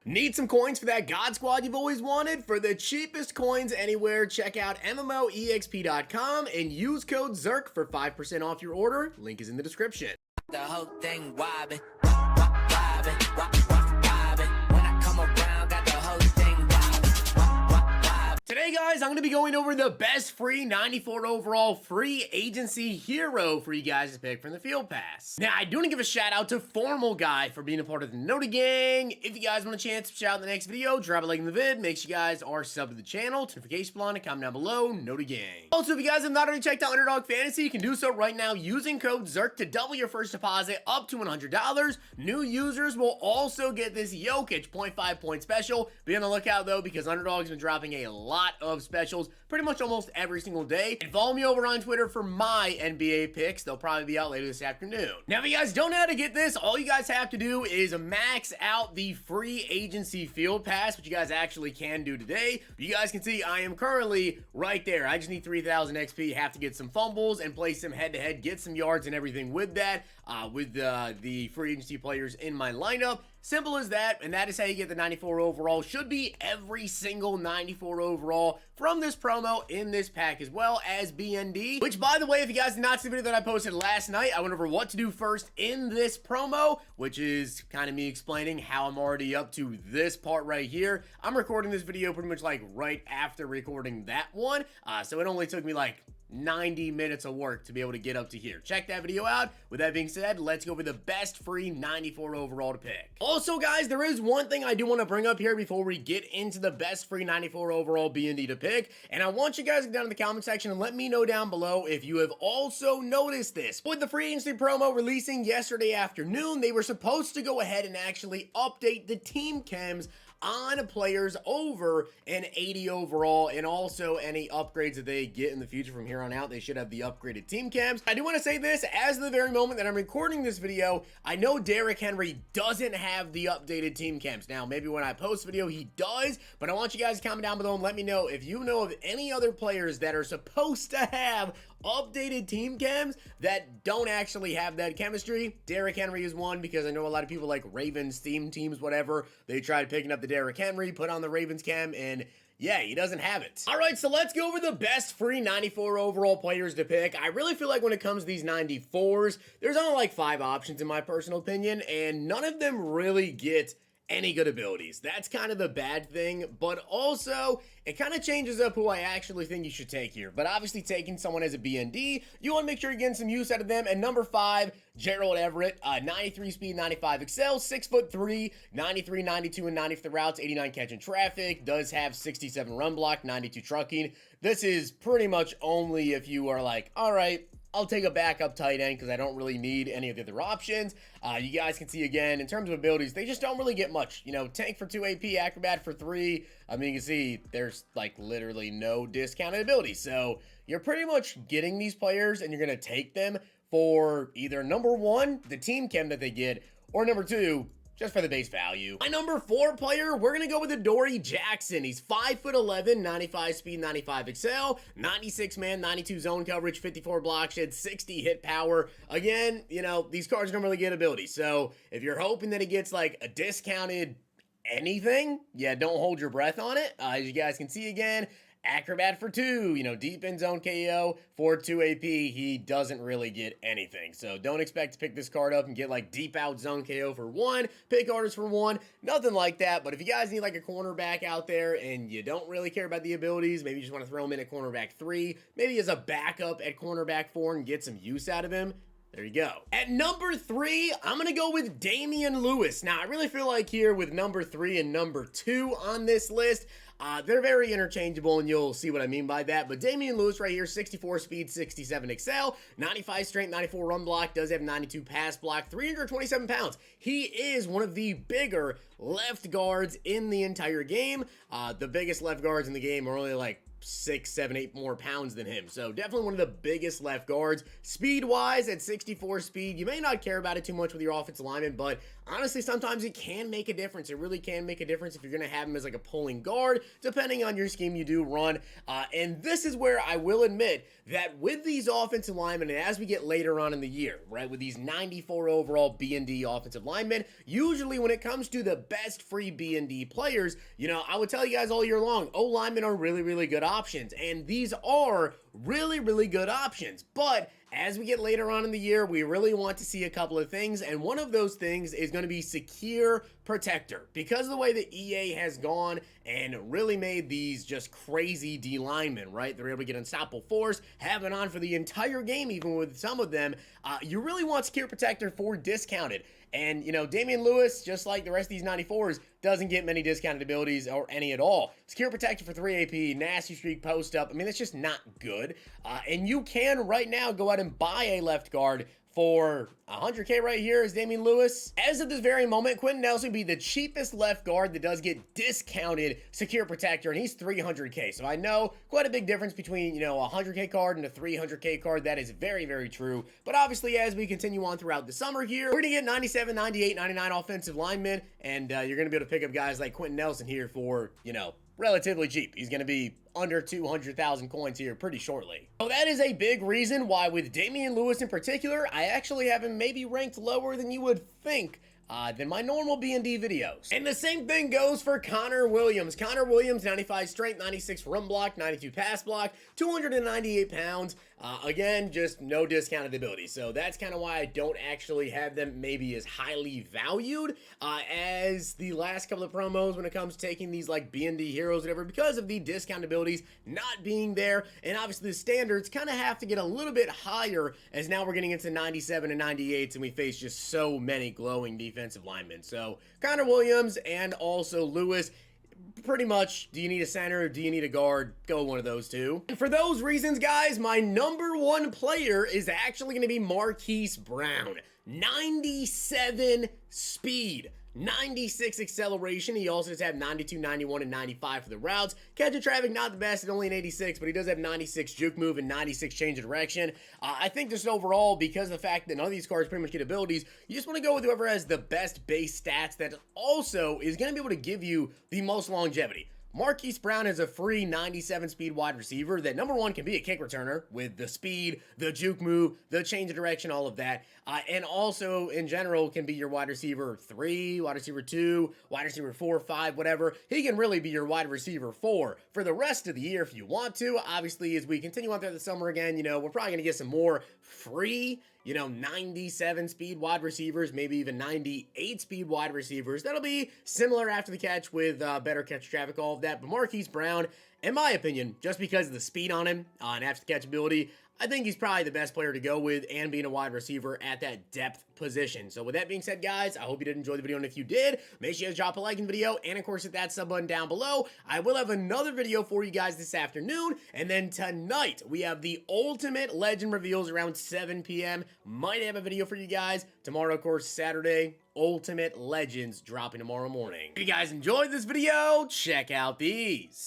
Need some coins for that God Squad you've always wanted? For the cheapest coins anywhere, check out MMOEXP.com and use code ZERK for 5% off your order. Link is in the description. The whole thing wobbin', wobbin', wobbin'. When I come around, got the whole thing wobbin'. Today, guys, I'm going to be going over the best free 94 overall free agency hero for you guys to pick from the Field Pass. Now, I do want to give a shout out to Formal Guy for being a part of the Nota Gang. If you guys want a chance to shout out in the next video, drop a like in the vid. Make sure you guys are subbed to the channel, notification bell on, and comment down below, Nota Gang. Also, if you guys have not already checked out Underdog Fantasy, you can do so right now using code ZERK to double your first deposit up to $100. New users will also get this Jokic 0.5 point special. Be on the lookout, though, because Underdog's been dropping a lot of specials pretty much almost every single day. And follow me over on Twitter for my NBA picks. They'll probably be out later this afternoon. Now, if you guys don't know how to get this, all you guys have to do is max out the free agency Field Pass, which you guys actually can do today. You guys can see I am currently right there. I just need 3,000 XP, have to get some fumbles and play some head-to-head, get some yards and everything with that, with the free agency players in my lineup. Simple as that, and that is how you get the 94 overall. Should be every single 94 overall from this promo in this pack, as well as BND, which, by the way, if you guys did not see the video that I posted last night, I went over what to do first in this promo, which is kind of me explaining how I'm already up to this part right here. I'm recording this video pretty much like right after recording that one, so it only took me like 90 minutes of work to be able to get up to here. Check that video out. With that being said, let's go over the best free 94 overall to pick. Also, guys, there is one thing I do want to bring up here before we get into the best free 94 overall BND to pick, and I want you guys to get down in the comment section and let me know down below if you have also noticed this. With the free agency promo releasing yesterday afternoon, they were supposed to go ahead and actually update the team chems on players over an 80 overall, and also any upgrades that they get in the future from here on out. They should have the upgraded team cams. I do want to say this, as of the very moment that I'm recording this video, I know Derrick Henry doesn't have the updated team cams. Now, maybe when I post video, he does, but I want you guys to comment down below and let me know if you know of any other players that are supposed to have updated team cams that don't actually have that chemistry. Derrick Henry is one, because I know a lot of people like Ravens theme teams, whatever. They tried picking up the Derrick Henry, put on the Ravens cam, and yeah, he doesn't have it. All right, so let's go over the best free 94 overall players to pick. I really feel like when it comes to these 94s, there's only like 5 options in my personal opinion, and none of them really get any good abilities. That's kind of the bad thing, but also it kind of changes up who I actually think you should take here. But obviously, taking someone as a BND, you want to make sure you're getting some use out of them. And number 5, Gerald Everett, 93 speed, 95 excel, 6'3", 93, 92, and 90 for the routes, 89 catch in traffic, does have 67 run block, 92 trucking. This is pretty much only if you are like, all right, I'll take a backup tight end because I don't really need any of the other options. You guys can see, again, in terms of abilities, they just don't really get much. You know, tank for 2 AP, acrobat for 3. I mean, you can see there's like literally no discounted abilities. So you're pretty much getting these players and you're going to take them for either number 1, the team chem that they get, or number 2, just for the base value. My number 4 player, we're going to go with Adoree Jackson. He's 5'11", 95 speed, 95 excel, 96 man, 92 zone coverage, 54 block shed, 60 hit power. Again, you know, these cards don't really get ability. So if you're hoping that he gets like a discounted anything, yeah, don't hold your breath on it. As you guys can see, again, acrobat for 2, you know, deep in zone KO for 2 AP. He doesn't really get anything. So don't expect to pick this card up and get like deep out zone KO for 1, pick artist for 1, nothing like that. But if you guys need like a cornerback out there and you don't really care about the abilities, maybe you just want to throw him in at cornerback 3, maybe as a backup at cornerback 4 and get some use out of him, there you go. At number 3, I'm going to go with Damian Lewis. Now, I really feel like here with number 3 and number 2 on this list, they're very interchangeable, and you'll see what I mean by that. But Damian Lewis right here, 64 speed, 67 excel, 95 strength, 94 run block, does have 92 pass block, 327 pounds. He is one of the bigger left guards in the entire game. The biggest left guards in the game are only like 6, 7, 8 more pounds than him. So definitely one of the biggest left guards. Speed-wise, at 64 speed, you may not care about it too much with your offensive lineman, but honestly, sometimes it can make a difference. It really can make a difference if you're going to have him as like a pulling guard, depending on your scheme you do run. And this is where I will admit that with these offensive linemen, and as we get later on in the year, right, with these 94 overall B&D offensive linemen, usually when it comes to the best free B&D players, you know, I would tell you guys all year long, O-linemen are really, really good options. And these are really, really good options. But as we get later on in the year, we really want to see a couple of things, and one of those things is going to be secure protector. Because of the way that EA has gone and really made these just crazy D linemen, right? They're able to get unstoppable force, have it on for the entire game, even with some of them. You really want secure protector for discounted. And, you know, Damian Lewis, just like the rest of these 94s, doesn't get many discounted abilities or any at all. Secure protector for 3 AP, nasty streak, post up. I mean, that's just not good. And you can right now go out and buy a left guard for 100K right here is Damian Lewis. As of this very moment, Quentin Nelson would be the cheapest left guard that does get discounted secure protector, and he's 300K. So I know quite a big difference between, you know, a 100K card and a 300K card. That is very, very true. But obviously, as we continue on throughout the summer here, we're going to get 97, 98, 99 offensive linemen, and you're going to be able to pick up guys like Quentin Nelson here for, you know, relatively cheap. He's going to be under 200,000 coins here pretty shortly. So that is a big reason why with Damian Lewis in particular, I actually have him maybe ranked lower than you would think than my normal B&D videos. And the same thing goes for Connor Williams. Connor Williams, 95 strength, 96 run block, 92 pass block, 298 pounds. Again, just no discounted ability. So that's kind of why I don't actually have them maybe as highly valued as the last couple of promos when it comes to taking these like B&D heroes, whatever, because of the discount abilities not being there. And obviously the standards kind of have to get a little bit higher as now we're getting into 97 and 98s and we face just so many glowing defensive linemen. So Connor Williams and also Lewis, pretty much, do you need a center? Do you need a guard? Go one of those two. And for those reasons, guys, my number one player is actually going to be Marquise Brown. 97 speed. 96 acceleration. He also does have 92, 91, and 95 for the routes. Catch of traffic, not the best at only an 86, but he does have 96 juke move and 96 change of direction. I think just overall, because of the fact that none of these cards pretty much get abilities, you just want to go with whoever has the best base stats that also is going to be able to give you the most longevity. Marquise Brown is a free 97 speed wide receiver that, number one, can be a kick returner with the speed, the juke move, the change of direction, all of that. And also, in general, can be your wide receiver 3, wide receiver 2, wide receiver 4, 5, whatever. He can really be your wide receiver 4 for the rest of the year if you want to. Obviously, as we continue on throughout the summer again, you know, we're probably going to get some more free, you know, 97 speed wide receivers, maybe even 98 speed wide receivers. That'll be similar after the catch with better catch traffic, all of that. But Marquise Brown, in my opinion, just because of the speed on him and after the catch ability, I think he's probably the best player to go with and being a wide receiver at that depth position. So with that being said, guys, I hope you did enjoy the video. And if you did, make sure you guys drop a like in the video. And of course, hit that sub button down below. I will have another video for you guys this afternoon. And then tonight, we have the Ultimate Legend reveals around 7 p.m. Might have a video for you guys. Tomorrow, of course, Saturday, Ultimate Legends dropping tomorrow morning. If you guys enjoyed this video, check out these.